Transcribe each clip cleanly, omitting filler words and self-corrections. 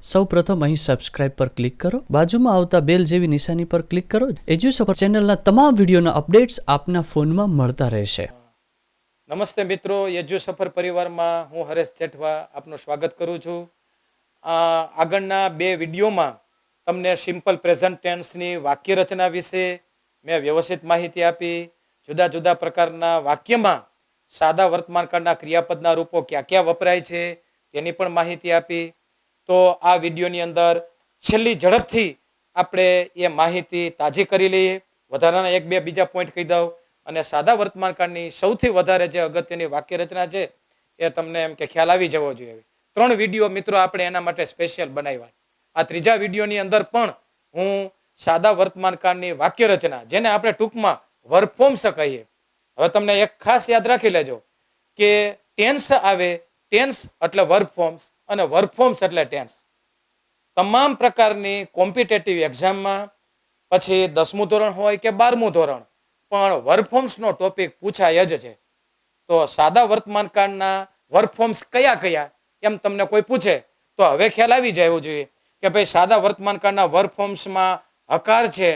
સૌપ્રથમ અહીં સબસ્ક્રાઇબ પર ક્લિક કરો, બાજુમાં આવતા બેલ જેવી નિશાની પર ક્લિક કરો. એજ્યુસફર ચેનલના તમામ વિડીયોના અપડેટ્સ આપના ફોનમાં મળતા રહેશે. નમસ્તે મિત્રો, એજ્યુસફર પરિવારમાં હું હરેશ જેઠવા આપનું સ્વાગત કરું છું. આગળના બે વિડીયોમાં તમને સિમ્પલ પ્રેઝન્ટ ટેન્સની વાક્ય રચના વિશે મેં વ્યવસ્થિત માહિતી આપી. જુદા જુદા પ્રકારના વાક્યમાં સાદા વર્તમાનકાળના ક્રિયાપદના રૂપો ક્યાં ક્યાં વપરાય છે તેની પણ માહિતી આપી. તો આ વિડીયોની અંદર છેલ્લી ઝડપથી આપણે એ માહિતી તાજી કરી લઈએ. વધારાના એક બે બીજા પોઈન્ટ કહી દઉં અને સાદા વર્તમાનકાળની સૌથી વધારે જે અગત્યની વાક્ય રચના છે એ તમને એમ કે ખ્યાલ આવી જવો જોઈએ. 3 વિડીયો મિત્રો આપણે એના માટે સ્પેશિયલ બનાવ્યા. આ ત્રીજા વિડીયોની અંદર પણ હું સાદા વર્તમાનકાળની વાક્ય રચના, જેને આપણે ટૂંકમાં વર્બ ફોર્મ્સ કહીએ. હવે તમને એક ખાસ યાદ રાખી લેજો કે ટેન્સ આવે, ટેન્સ એટલે વર્બ ફોર્મ્સ અને વર્બ ફોર્મ્સ એટલે ટેન્સ. તમામ પ્રકારની કોમ્પિટેટિવ એક્ઝામમાં પછી 10મું ધોરણ હોય કે 12મું ધોરણ પણ વર્બ ફોર્મ્સનો ટોપિક પૂછાય જ છે. તો સાદા વર્તમાનકાળના વર્બ ફોર્મ્સ કયા કયા એમ તમને કોઈ પૂછે તો હવે ખ્યાલ આવી જવું જોઈએ કે ભાઈ સાદા વર્તમાનકાળના વર્બ ફોર્મ્સમાં હકાર છે,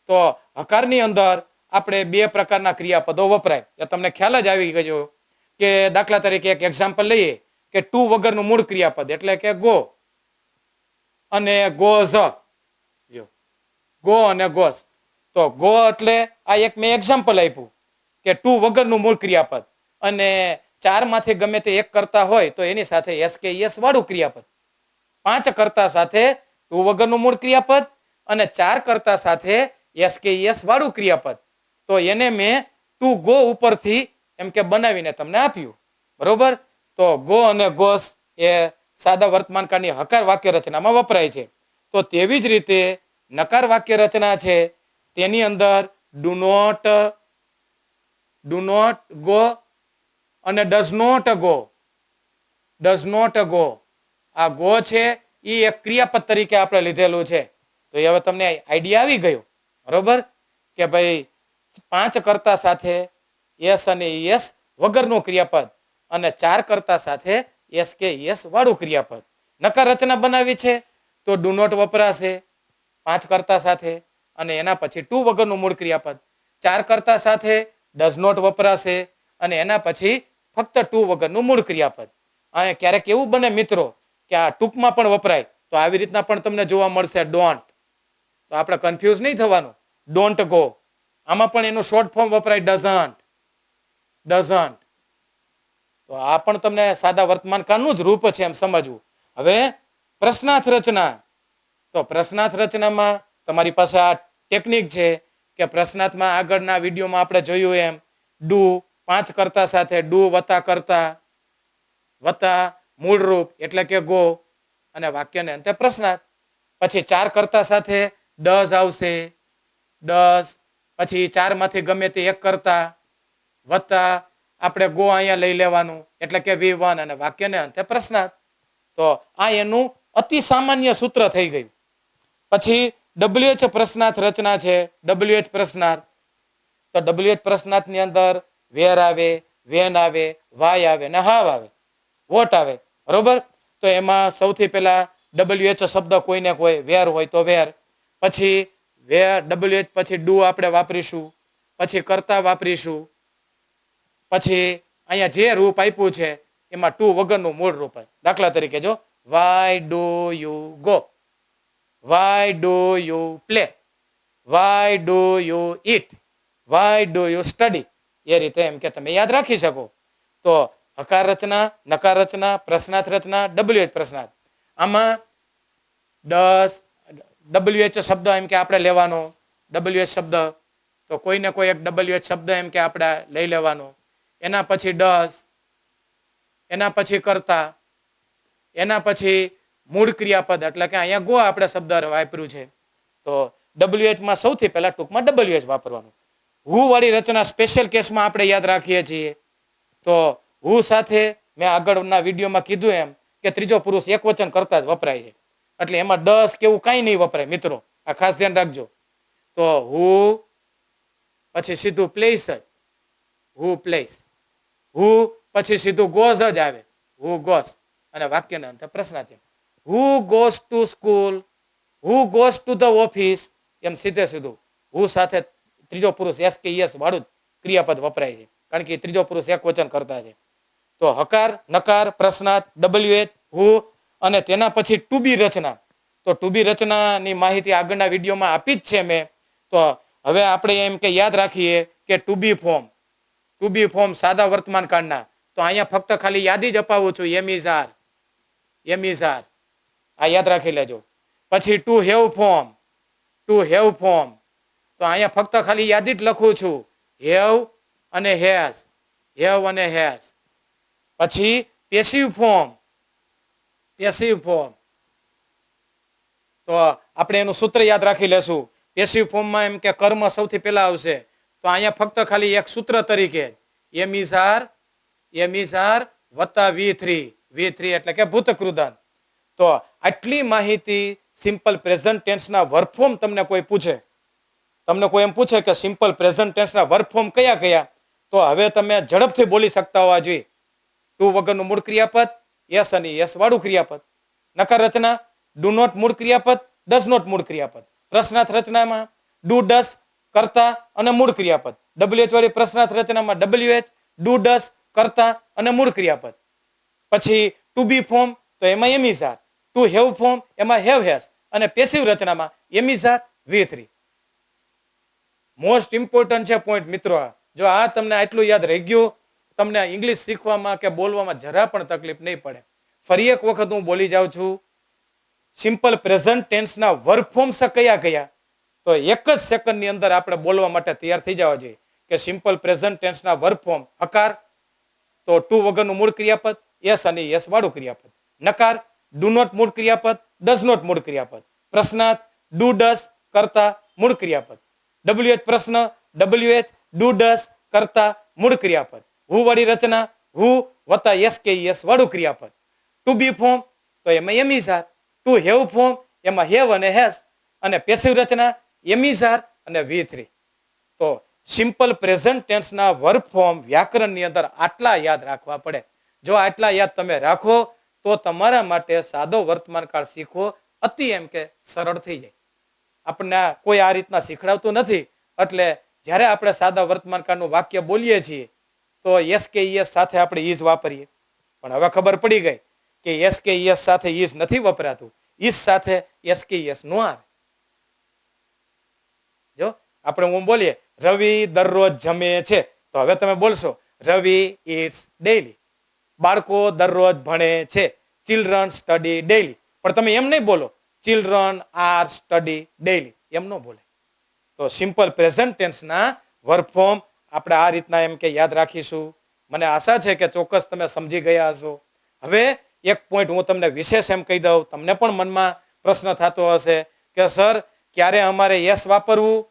તો હકારની અંદર આપણે 2 પ્રકારના ક્રિયાપદો વપરાય. એ તમને ખ્યાલ જ આવી ગયો કે દાખલા તરીકે એક એક્ઝામ્પલ લઈએ કે ટુ વગરનું મૂળ ક્રિયાપદ એટલે કે ગો અને ગોઝ. ગો અને ગોઝ. તો ગો એટલે આ એક મેં એક્ઝામ્પલ આપ્યું કે ટુ વગરનું મૂળ ક્રિયાપદ અને 4 માંથી ગમે તે એક કરતા હોય તો એની સાથે એસ કે ઈએસ વાળું ક્રિયાપદ. 5 કરતા સાથે ટુ વગરનું મૂળ ક્રિયાપદ અને 4 કરતા સાથે એસ કે ઈએસ વાળું ક્રિયાપદ. તો એને મેં ટુ ગો ઉપરથી એમ કે બનાવીને તમને આપ્યું. બરોબર? તો ગો અને ગોસ એ સાદા વર્તમાનકાળની હકાર વાક્ય રચનામાં વપરાય છે. તો તેવી જ રીતે નકાર વાક્ય રચના છે તેની અંદર ડુ નોટ ગો અને does not go. Does not go. આ ગો છે એ એક ક્રિયાપદ તરીકે આપણે લીધેલું છે. તો હવે તમને આઈડિયા આવી ગયો. બરોબર કે ભાઈ 5 કરતા સાથે એસ અને એસ વગરનું ક્રિયાપદ અને 4 કરતા સાથે એસ કે એસ વાળું ક્રિયાપદ. નકાર રચના બનાવી છે તો ડુ નોટ વપરાશે 5 કરતા સાથે અને એના પછી ટુ વગરનું મૂળ ક્રિયાપદ. 4 કરતા સાથે ડઝ નોટ વપરાશે અને એના પછી ફક્ત ટુ વગરનું મૂળ ક્રિયાપદ. અને ક્યારેક એવું બને મિત્રો કે આ ટૂંકમાં પણ વપરાય તો આવી રીતના પણ તમને જોવા મળશે ડોન્ટ. તો આપણે કન્ફ્યુઝ નહીં થવાનું. ડોન્ટ ગો આમાં પણ એનું શોર્ટ ફોર્મ વપરાય ડઝન્ટ. તો આ પણ તમને સાદા વર્તમાનકાળનું જ રૂપ છે એમ સમજવું. હવે પ્રશ્નાર્થ રચના. તો પ્રશ્નાર્થ રચનામાં તમારી પાસે આ ટેકનિક છે કે પ્રશ્નાર્થમાં આગળના વિડીયોમાં આપણે જોયું એમ ડુ 5 કરતા સાથે ડુ વત્તા કરતા વત્તા મૂળ રૂપ એટલે કે ગો અને વાક્યને અંતે પ્રશ્નાર્થ. પછી 4 કરતા સાથે ડઝ આવશે. ડઝ પછી 4 માંથી ગમે તે એક કરતા વત્તા આપણે ગો અહીંયા લઈ લેવાનું એટલે કે V1 અને વાક્યને અંતે પ્રશ્નાર્થ. તો આ એનું અતિ સામાન્ય સૂત્ર થઈ ગયું. પછી WH પ્રશ્નાર્થ રચના છે. WH પ્રશ્નાર્થ. તો WH પ્રશ્નાર્થની અંદર વેર આવે, વેન આવે, વાય આવે ને હાવ આવે, વોટ આવે. બરોબર? તો એમાં સૌથી પહેલા WH શબ્દ કોઈને કોઈ વેર હોય તો વેર, પછી WH પછી ડુ આપણે વાપરીશું, પછી કરતા વાપરીશું, પછી અહીંયા જે રૂપ આપ્યું છે એમાં ટુ વગરનું મૂળ રૂપ. દાખલા તરીકે જો why do you go, why do you play, why do you eat, why do you study. એ રીતે એમ કે તમે યાદ રાખી શકો. તો હકાર રચના, નકાર રચના, પ્રશ્નાર્થ રચના, WH પ્રશ્નાર્થ. આમાં WH શબ્દ એમ કે આપણે લેવાનો. WH શબ્દ તો કોઈને કોઈ એક WH શબ્દ એમ કે આપણે લઈ લેવાનો. એના પછી ડઝ, એના પછી કરતા, એના પછી મૂળ ક્રિયાપદ એટલે કે અહીંયા ગો આપણે શબ્દ વાપર્યું છે. તો WH માં સૌથી પહેલા ટૂંકમાં WH વાપરવાનું. હુ વાળી રચના સ્પેશિયલ કેસમાં આપણે યાદ રાખીએ છીએ. તો હુ સાથે મેં આગળના વિડીયોમાં કીધું એમ કે ત્રીજો પુરુષ એક વચન કરતા જ વપરાય છે. એટલે એમાં ડસ કેવું કઈ નહીં વપરાય મિત્રો. આ ખાસ ધ્યાન રાખજો. તો હુ પછી સીધું પ્લેસ જ, હુ પ્લેસ. હુ પછી સીધું ગોઝ જ આવે, હુ ગોઝ અને વાક્યના અંતે પ્રશ્નાર્થ. Who goes to school, who goes to the office, એમ સીધે સીધું હુ સાથે ત્રીજો પુરુષ એસ કે યસ વાળું જ ક્રિયાપદ વપરાય છે, કારણ કે ત્રીજો પુરુષ એક વચન કરતા છે. તો હકાર, નકાર, પ્રશ્નાર્થ, WH, હુ અને તેના પછી ટુ બી રચના. તો ટુ બી રચનાની માહિતી આગળના વિડીયોમાં આપી જ છે મેં. તો હવે આપણે એમ કે યાદ રાખીએ કે ટુ બી ફોર્મ સાદા વર્તમાન કાળના. તો અહીંયા ફક્ત ખાલી યાદી જ અપાવું છું, એમ ઇઝ આર, આ યાદ રાખી લેજો. પછી ટુ હેવ ફોર્મ, તો અહીંયા ફક્ત ખાલી યાદી જ લખું છું, હેવ અને હેઝ. પછી પેસિવ ફોર્મ, તો આપણે એનું સૂત્ર યાદ રાખી લેશું. પેસિવ ફોર્મમાં એમ કે કર્મ સૌથી પહેલા આવશે. તો અહીંયા ફક્ત ખાલી એક સૂત્ર તરીકે એમ ઇઝ આર વત્તા V3 એટલે કે ભૂતકૃદંત. તો આટલી માહિતી સિમ્પલ પ્રેઝન્ટ ટેન્સના વર્ક ફોર્મ તમને કોઈ પૂછે, એમ પૂછે કે સિમ્પલ પ્રેઝન્ટ ટેન્સના વર્ક ફોર્મ કયા કયા, તો હવે તમે ઝડપથી બોલી શકતા હોવા જોઈએ. ટુ વગરનું મૂળ ક્રિયાપદ, યસ અને યસ વાળું ક્રિયાપદ. નકાર રચના, ડુ નોટ મૂળ ક્રિયાપદ, ડઝ નોટ મૂળ ક્રિયાપદ. પ્રશ્નાર્થ રચનામાં ડુ ડસ કરતા અને મૂળ ક્રિયાપદ. WH વાળી પ્રશ્નાર્થ રચનામાં WH, ડુ ડસ કરતા અને મૂળ ક્રિયાપદ. પછી ટુ બી ફોર્મ, તો એમાં am is are. To have form, એમાં હેવ હેઝ. અને પેસિવ રચનામાં am is are, V3. Most important છે પોઈન્ટ મિત્રો. જો આ તમને આટલું યાદ રહી ગયું, તમને ઇંગ્લિશ શીખવામાં કે બોલવામાં જરા પણ તકલીફ નહીં પડે. ફરી એક વખત હું બોલી જાઉં છું, સિમ્પલ પ્રેઝન્ટ ટેન્સના વર્ક ફોર્મ્સ કયા કયા, તો એક જ સેકન્ડની અંદર આપણે બોલવા માટે તૈયાર થઈ જવા જોઈએ કે સિમ્પલ પ્રેઝન્ટ ટેન્સના વર્ક ફોર્મ. હકાર, તો ટુ વગરનું મૂળ ક્રિયાપદ, યસ અને યસ વાળું ક્રિયાપદ. નકાર, ડુ નોટ મૂળ ક્રિયાપદ, ડઝ નોટ મૂળ ક્રિયાપદ. પ્રશ્નાર્થ, ડુ ડસ કરતા મૂળ ક્રિયાપદ. WH પ્રશ્ન, WH, ડુ ડસ કરતા મૂળ ક્રિયાપદ. હુ વાળી રચના, હુ વત્તા યસ કે યસ વાળું ક્રિયાપદ. ટુ બી ફોર્મ, તો એમાં am is are. To have form, એમાં હેવ અને હેઝ. અને પેસિવ રચના એમ ઇઝ આર અને V3. તો સિમ્પલ પ્રેઝન્ટ ટેન્સના વર્ક ફોર્મ વ્યાકરણની અંદર આટલા યાદ રાખવા પડે. જો આટલા યાદ તમે રાખો તો તમારા માટે સાદો વર્તમાન કાળ શીખવો અતિ એમ કે સરળ થઈ જાય. આપણને કોઈ આ રીતના શીખડાવતું નથી, એટલે જ્યારે આપણે સાદા વર્તમાન કાળનું વાક્ય બોલીએ છીએ તો એસ કે ઈએસ સાથે આપણે ઇઝ વાપરીએ. પણ હવે ખબર પડી ગઈ કે એસ કે ઈએસ સાથે ઇઝ નથી વપરાતું, ઇઝ સાથે એસ કે ઈએસ નો આવે. જો આપણે હું બોલીએ રવિ દરરોજ જમે છે, તો હવે તમે બોલશો રવિ ઇટ્સ ડેઈલી. બાળકો દરરોજ ભણે છે, ચિલ્ડ્રન સ્ટડી ડેઈલી. પણ તમે એમ નહીં બોલો ચિલ્ડ્રન આર સ્ટડી ડેઈલી, એમ ન બોલે. તો સિમ્પલ પ્રેઝન્ટ ટેન્સના વર્ક ફોર્મ આપણે આ રીતના એમ કે યાદ રાખીશું. મને આશા છે કે ચોક્કસ તમે સમજી ગયા હશો. હવે એક પોઈન્ટ હું તમને વિશેષ એમ કહી દઉં, તમને પણ મનમાં પ્રશ્ન થતો હશે કે સર ક્યારે અમારે યસ વાપરવું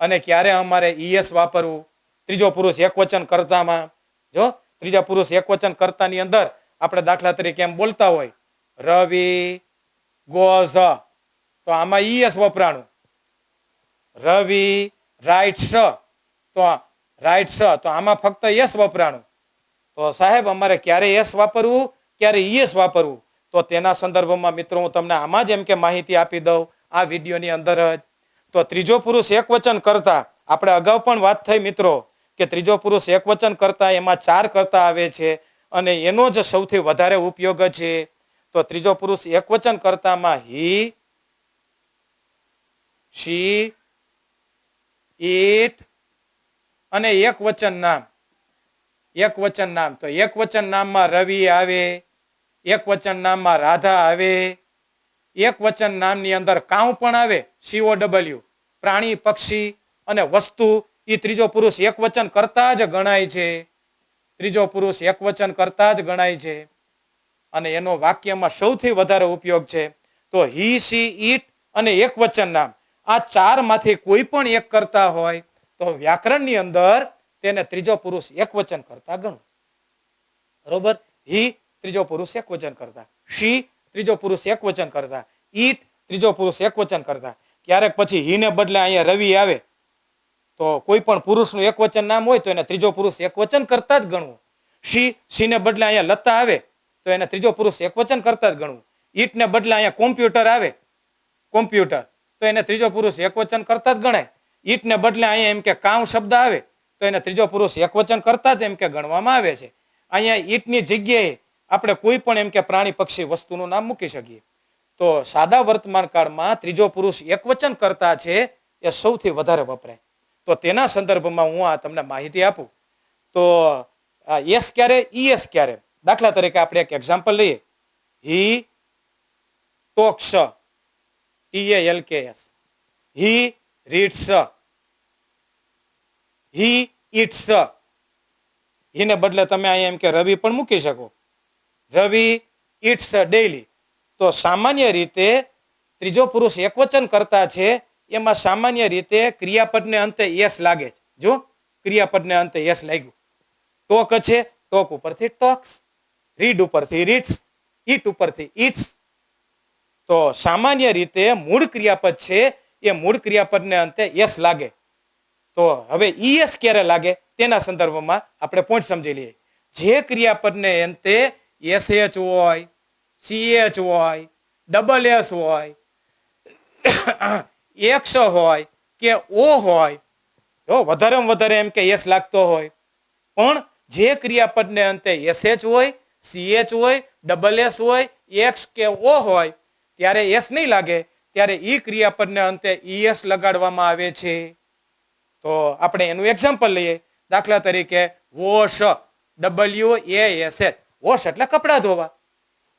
અને ક્યારે અમારે ઈએસ વાપરવું ત્રીજો પુરુષ એકવચન કર્તામાં. જો ત્રીજા પુરુષ એકવચન કર્તાની અંદર આપણે દાખલા તરીકે એમ બોલતા હોય રવિ ગોઝ, તો આમાં ઈએસ વપરાણું. રવિ રાઇટ્સ, તો આમાં ફક્ત યસ વપરાણું. તો સાહેબ અમારે ક્યારે યસ વાપરવું ક્યારે ઈએસ વાપરવું, તો તેના સંદર્ભમાં મિત્રો હું તમને આમાં જ એમ કે માહિતી આપી દઉં આ વિડીયોની અંદર જ. તો ત્રીજો પુરુષ એકવચન કરતા આપણે અગાઉ પણ વાત થઈ મિત્રો કે ત્રીજો પુરુષ એકવચન કરતા એમાં 4 કરતા આવે છે અને એનો જ સૌથી વધારે ઉપયોગ છે. તો ત્રીજો પુરુષ એકવચન કરતામાં હી, શી, ઇટ અને એકવચન નામ. તો એકવચન નામમાં રવિ આવે, એકવચન નામમાં રાધા આવે, એકવચન નામની અંદર કાઉ પણ આવે, COW. પ્રાણી, પક્ષી અને વસ્તુ એ ત્રીજો પુરુષ એકવચન કરતા જ ગણાય છે. ત્રીજો પુરુષ એકવચન કરતા જ ગણાય છે અને એનો વાક્યમાં સૌથી વધારે ઉપયોગ છે. તો હી, શી, ઇટ અને એકવચન નામ આ 4 માંથી કોઈ પણ એક કરતા હોય તો વ્યાકરણની અંદર તેને ત્રીજો પુરુષ એકવચન કરતા ગણો. બરોબર? હી ત્રીજો પુરુષ એકવચન કરતા, શી ત્રીજો પુરુષ એકવચન કરતા, ઈટ ત્રીજો પુરુષ એકવચન કરતા. ક્યારેક પછી હીને બદલે અહીંયા રવિ આવે તો કોઈ પણ પુરુષનું એકવચન નામ હોય તો એને ત્રીજો પુરુષ એકવચન કરતા જ ગણવું. શીને બદલે અહીંયા લતા આવે તો એને ત્રીજો પુરુષ એકવચન કરતા જ ગણવું. ઈટને બદલે અહીંયા કોમ્પ્યુટર આવે, કોમ્પ્યુટર, તો એને ત્રીજો પુરુષ એકવચન કરતા જ ગણાય. ઈટને બદલે અહીંયા એમ કે કાઉ શબ્દ આવે તો એને ત્રીજો પુરુષ એકવચન કરતા જ એમ કે ગણવામાં આવે છે. અહીંયા ઈટની જગ્યાએ આપણે કોઈ પણ એમ કે પ્રાણી પક્ષી વસ્તુનું નામ મૂકી શકીએ. તો સાદા વર્તમાન કાળમાં ત્રીજો પુરુષ એકવચન કરતા છે એ સૌથી વધારે વપરાય. તો તેના સંદર્ભમાં હું આ તમને માહિતી આપું તો એસ ક્યારે, ઈએસ ક્યારે. દાખલા તરીકે આપણે એક એક્ઝામ્પલ લઈએ. He talks, TALKS. He reads, he eats. હીને બદલે તમે અહીંયા એમ કે રવિ પણ મૂકી શકો. Ravi eats daily. તો સામાન્ય રીતે ત્રીજો પુરુષ એકવચન કરતા છે એમાં સામાન્ય રીતે ક્રિયાપદને અંતે યસ લાગે છે. જો ક્રિયાપદને અંતે યસ લાગ્યું. ટોક છે, ટોક ઉપરથી ટોક્સ, રીડ ઉપરથી રીડ્સ, ઈટ ઉપરથી ઈટ્સ. તો સામાન્ય રીતે મૂળ ક્રિયાપદ છે એ મૂળ ક્રિયાપદને અંતે યસ લાગે. તો હવે ઈએસ ક્યારે લાગે તેના સંદર્ભમાં આપણે પોઈન્ટ સમજી લઈએ. જે ક્રિયાપદને અંતે SH હોય, CH હોય, SS હોય, X હોય કે O હોય, જો વધારેમાં વધારે એમ કે યસ લાગતો હોય, પણ જે ક્રિયાપદને અંતે SH હોય, CH હોય, SS હોય, X કે O હોય ત્યારે એસ નહીં લાગે, ત્યારે ઈ ક્રિયાપદને અંતે ES લગાડવામાં આવે છે. તો આપણે એનું એક્ઝામ્પલ લઈએ. દાખલા તરીકે વોશ, WASH, વોશ એટલે કપડાં ધોવા.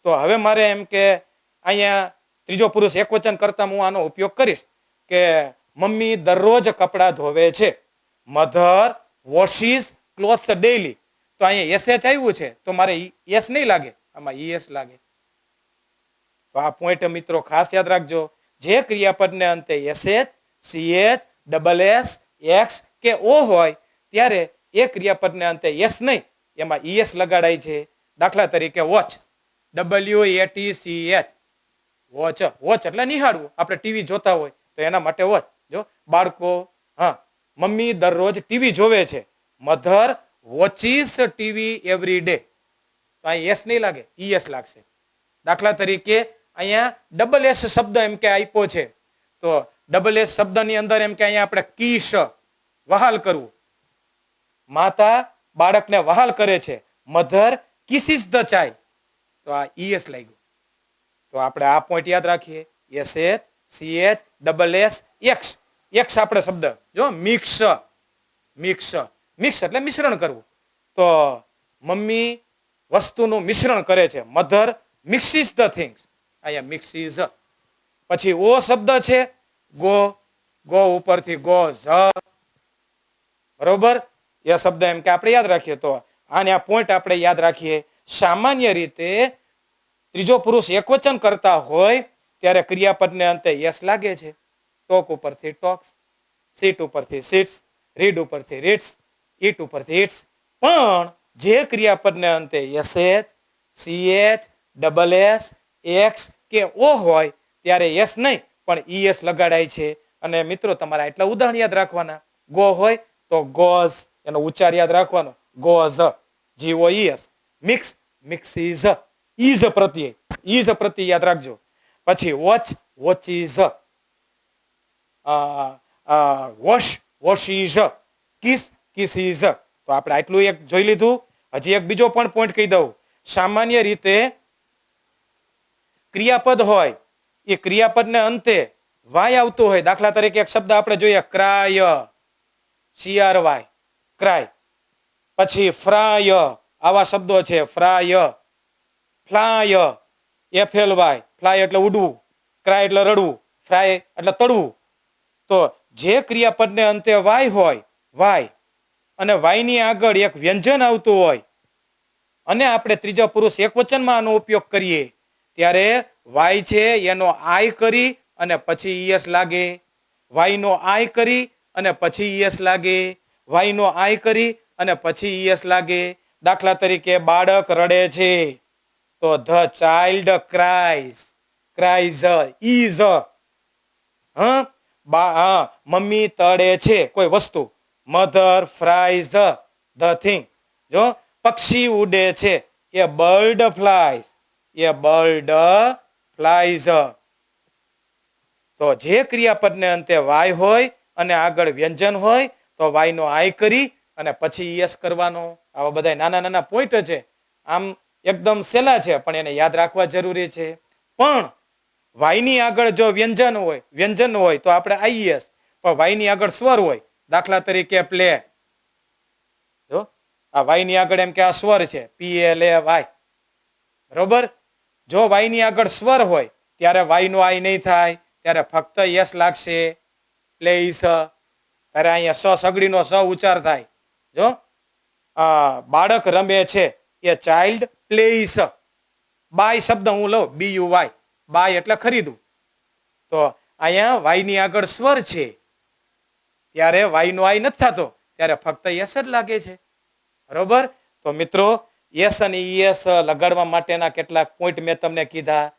તો હવે મારે એમ કે અહીંયા ત્રીજો પુરુષ એકવચન કરતા હું આનો ઉપયોગ કરીશ કે મમ્મી દરરોજ કપડાં ધોવે છે. Mother વોશિસ clothes daily. તો અહીંયા SH આવ્યું છે તો મારે એસ નહીં લાગે, આમાં ES લાગે. તો આ પોઈન્ટ મિત્રો ખાસ યાદ રાખજો. જે ક્રિયાપદને અંતે SH, CH, SS, X કે O હોય ત્યારે એ ક્રિયાપદને અંતે યસ નહીં, એમાં ES લગાડાય છે. દાખલા તરીકે વોચ, WATCH, વોચ. વોચ એટલે નિહાળવું. આપણે ટીવી જોતા હોય તો એના માટે વોચ. જો બાળકો, હા, મમ્મી દરરોજ ટીવી જોવે છે. Mother watches TV every day. તો અહીં એસ નહીં લાગે, ES લાગશે. દાખલા તરીકે અહીંયા SS શબ્દ એમ કે આપ્યો છે તો SS શબ્દની અંદર એમ કે અહીંયા આપણે કિસ, વહાલ કરવું. માતા બાળકને વહાલ કરે છે. Mother kisses the child. તો આ ES લાગ્યું. તો આપણે આ પોઈન્ટ યાદ રાખીએ. SH, CH, SS, X. X આપણે શબ્દ જો મિક્સ, મિક્સ, મિક્સ એટલે મિશ્રણ કરવું. તો મમ્મી વસ્તુનું મિશ્રણ કરે છે. Mother mixes the things. અહીંયા મિક્સિસ. પછી O શબ્દ છે, ગો, ગો ઉપરથી ગોઝ, બરોબર. એ શબ્દ એમ કે આપણે યાદ રાખીએ. તો આને આ પોઈન્ટ આપણે યાદ રાખીએ. સામાન્ય રીતે ત્રીજો પુરુષ એકવચન કરતા હોય ત્યારે ક્રિયાપદને અંતે યસ લાગે છે. ટોક ઉપરથી ટોક્સ, સીટ ઉપરથી સીટ્સ, રીડ ઉપરથી રીડ્સ, ઈટ ઉપરથી ઈટ્સ. પણ જે ક્રિયાપદને અંતે SH, CH, SS, X કે O હોય ત્યારે યસ નહીં પણ ES લગાડાય છે. અને મિત્રો તમારા એટલા ઉદાહરણ યાદ રાખવાના. ગો હોય તો ગોઝ, એનો ઉચ્ચાર યાદ રાખવાનો, ગોઝ, GOES. મિક્સ, મિક્સીઝ. ઈઝ પ્રત્યય, ઈઝ પ્રત્યય યાદ રાખજો. પછી વોચ, વોચીઝ. વોશ, વોશીઝ. કિસ, કિસીઝ. તો આપણે આટલું એક જોઈ લીધું. હજી એક બીજો પણ પોઈન્ટ કહી દઉં. સામાન્ય રીતે ક્રિયાપદ હોય એ ક્રિયાપદને અંતે વાય આવતું હોય. દાખલા તરીકે એક શબ્દ આપણે જોઈએ ક્રાય, CRY, ક્રાય. પછી ફ્રાય, આવા શબ્દો છે ફ્રાય. ફ્લાય, FLY, ફ્લાય એટલે ઉડવું, ક્રાય એટલે રડવું, ફ્રાય એટલે તળવું. તો જે ક્રિયાપદને અંતે વાય હોય, વાય, અને વાયની આગળ એક વ્યંજન આવતું હોય અને આપણે ત્રીજા પુરુષ એકવચનમાં આનો ઉપયોગ કરીએ ત્યારે વાય છે એનો આય કરી અને પછી ES લાગે. વાયનો આય કરી અને પછી ES લાગે. વાયનો આય કરી અને પછી ES લાગે. દાખલા તરીકે બાળક રડે છે તો the child cries, cries, is. Mummy તળે છે કોઈ વસ્તુ, મધર ફ્રાઈઝ ધ થિંગ. જો પક્ષી ઉડે છે, એ બર્ડ ફ્લાઈઝ, એ બર્ડ ફ્લાઇઝ. તો જે ક્રિયાપદને અંતે વાય હોય અને આગળ વ્યંજન હોય તો વાય નો આય કરી અને પછી યસ કરવાનો. આવા બધા નાના નાના પોઈન્ટ છે. આમ એકદમ સહેલા છે પણ એને યાદ રાખવા જરૂરી છે. પણ વાયની આગળ જો વ્યંજન હોય તો આપણે આઈએસ, પણ વાયની આગળ સ્વર હોય, દાખલા તરીકે પ્લે. જો આ વાયની આગળ એમ કે આ સ્વર છે, PLAY. બરોબર. જો વાયની આગળ સ્વર હોય ત્યારે વાય નો આય નહીં થાય, ત્યારે ફક્ત યસ લાગશે. પ્લેઇસ. ત્યારે અહીંયા સગડીનો સ ઉચ્ચાર થાય. જો બાળક રમે છે, એ ચાઇલ્ડ પ્લેઇસ. બાય શબ્દ હું લઉં, BUY, બાય એટલે ખરીદવું. તો અહીંયા વાયની આગળ સ્વર છે ત્યારે વાય નો આય નથી થતો, ત્યારે ફક્ત યસ જ લાગે છે. બરોબર. તો મિત્રો, યસ અને ઈએસ લગાડવા માટેના કેટલાક પોઈન્ટ મેં તમને કીધા.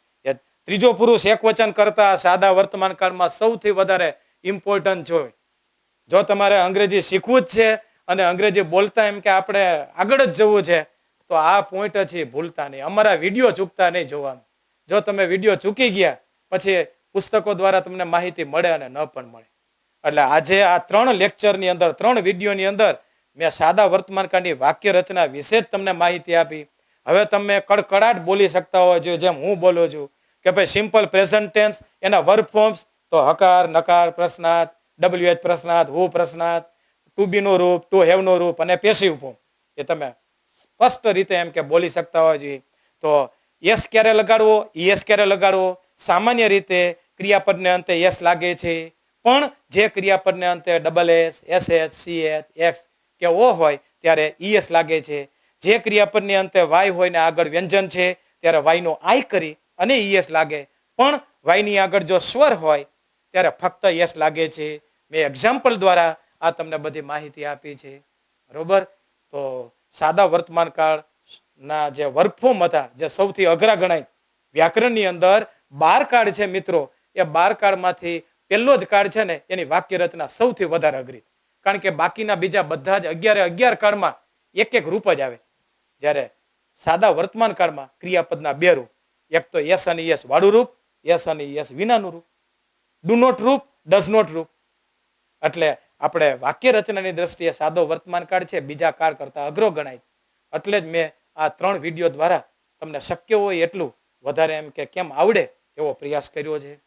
ત્રીજો પુરુષ એકવચન કરતા સાદા વર્તમાન કાળમાં સૌથી વધારે ઇમ્પોર્ટન્ટ છે. જો તમારે અંગ્રેજી શીખવું જ છે અને અંગ્રેજી બોલતા એમ કે આપણે આગળ જ જવું છે, તો આ પોઈન્ટ છે ભૂલતા નહીં. અમારા વિડીયો ચૂકતા નહીં જોવાનું. જો તમે વિડીયો ચૂકી ગયા પછી પુસ્તકો દ્વારા તમને માહિતી મળે અને ન પણ મળે. એટલે આજે આ 3 લેક્ચરની અંદર, 3 વિડીયોની અંદર મેં સાદા વર્તમાનકાળની વાક્ય રચના વિશે જ તમને માહિતી આપી. હવે તમે કડકડાટ બોલી શકતા હોય જો જેમ હું બોલું છું કે ભાઈ સિમ્પલ પ્રેઝન્ટ ટેન્સ, એના વર્બ ફોર્મ્સ તો હકાર, નકાર, પ્રશ્નાર્થ, WH પ્રશ્નાર્થ, હુ પ્રશ્નાર્થ, ટુ બી નું રૂપ, ટુ હેવ નું રૂપ અને પેસિવ ફોર્મ એ તમે સ્પષ્ટ રીતે એમ કે બોલી શકતા હોય છે. તો યસ ક્યારે લગાડવો, ઈએસ ક્યારે લગાડવો? સામાન્ય રીતે ક્રિયાપદને અંતે યસ લાગે છે, પણ જે ક્રિયાપદને અંતે SS, SH, CH, X કે O હોય ત્યારે ઈએસ લાગે છે. જે ક્રિયાપદની અંતે વાય હોય ને આગળ વ્યંજન છે ત્યારે વાય નો આય કરી અને ઈએસ લાગે, પણ વાયની આગળ જો સ્વર હોય ત્યારે ફક્ત યસ લાગે છે. મેં એક્ઝામ્પલ દ્વારા આ તમને બધી માહિતી આપી છે. બરોબર. તો સાદા વર્તમાન કાળના જે વર્ક ફોર્મ હતા, જે સૌથી અઘરા ગણાય વ્યાકરણની અંદર 12 કાર્ડ છે મિત્રો, એ 12 કાર્ડમાંથી પહેલો જ કાર્ડ છે ને એની વાક્ય રચના સૌથી વધારે અઘરી. કારણ કે બાકીના બીજા બધા જ 11 કાર્ડમાં એક રૂપ જ આવે, જ્યારે સાદા વર્તમાન કાળમાં ક્રિયાપદના 2 રૂપ, એક તો યસ અને યસ વાળું રૂપ, યસ અને યસ વિનાનું રૂપ, ડુ નોટ રૂપ, ડઝ નોટ રૂપ. એટલે આપણે વાક્ય રચનાની દ્રષ્ટિએ સાદો વર્તમાન કાળ છે બીજા કાળ કરતા અઘરો ગણાય. એટલે જ મેં આ 3 વિડીયો દ્વારા તમને શક્ય હોય એટલું વધારે એમ કે કેમ આવડે એવો પ્રયાસ કર્યો છે.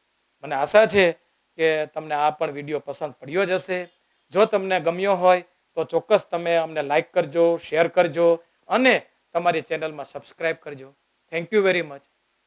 મને આશા છે કે તમને આ પણ વિડીયો પસંદ પડ્યો જ હશે. જો તમને ગમ્યો હોય તો ચોક્કસ તમે અમને લાઈક કરજો, શેર કરજો અને તમારી ચેનલમાં સબસ્ક્રાઇબ કરજો. Thank you very much.